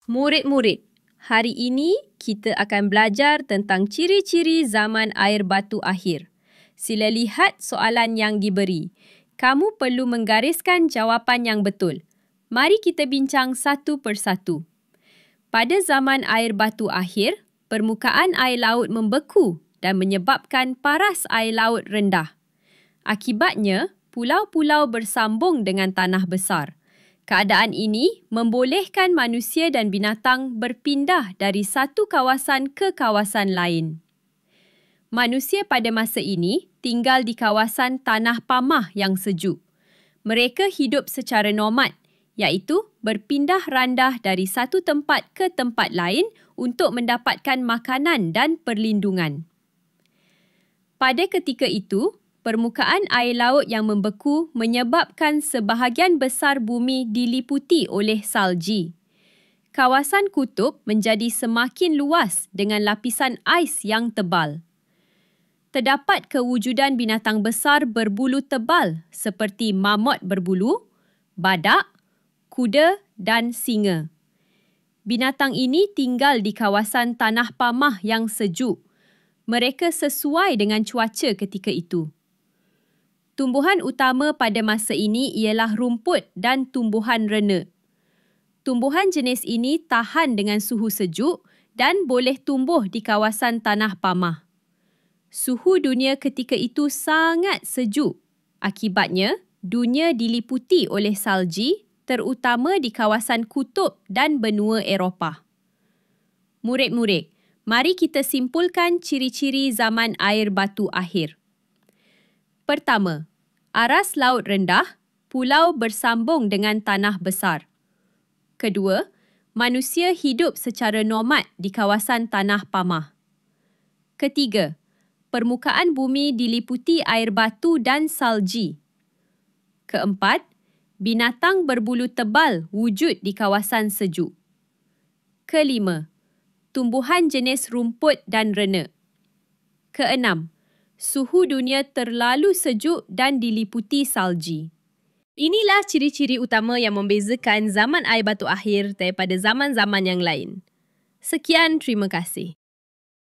Murid-murid, hari ini kita akan belajar tentang ciri-ciri zaman air batu akhir. Sila lihat soalan yang diberi. Kamu perlu menggariskan jawapan yang betul. Mari kita bincang satu persatu. Pada zaman air batu akhir, permukaan air laut membeku dan menyebabkan paras air laut rendah. Akibatnya, pulau-pulau bersambung dengan tanah besar. Keadaan ini membolehkan manusia dan binatang berpindah dari satu kawasan ke kawasan lain. Manusia pada masa ini tinggal di kawasan tanah pamah yang sejuk. Mereka hidup secara nomad, iaitu berpindah randah dari satu tempat ke tempat lain untuk mendapatkan makanan dan perlindungan. Pada ketika itu, permukaan air laut yang membeku menyebabkan sebahagian besar bumi diliputi oleh salji. Kawasan kutub menjadi semakin luas dengan lapisan ais yang tebal. Terdapat kewujudan binatang besar berbulu tebal seperti mamut berbulu, badak, kuda dan singa. Binatang ini tinggal di kawasan tanah pamah yang sejuk. Mereka sesuai dengan cuaca ketika itu. Tumbuhan utama pada masa ini ialah rumput dan tumbuhan rena. Tumbuhan jenis ini tahan dengan suhu sejuk dan boleh tumbuh di kawasan tanah pamah. Suhu dunia ketika itu sangat sejuk. Akibatnya, dunia diliputi oleh salji, terutama di kawasan kutub dan benua Eropah. Murid-murid, mari kita simpulkan ciri-ciri zaman air batu akhir. Pertama, aras laut rendah, pulau bersambung dengan tanah besar. Kedua, manusia hidup secara nomad di kawasan tanah pamah. Ketiga, permukaan bumi diliputi air batu dan salji. Keempat, binatang berbulu tebal wujud di kawasan sejuk. Kelima, tumbuhan jenis rumput dan rena. Keenam, suhu dunia terlalu sejuk dan diliputi salji. Inilah ciri-ciri utama yang membezakan zaman air batu akhir daripada zaman-zaman yang lain. Sekian, terima kasih.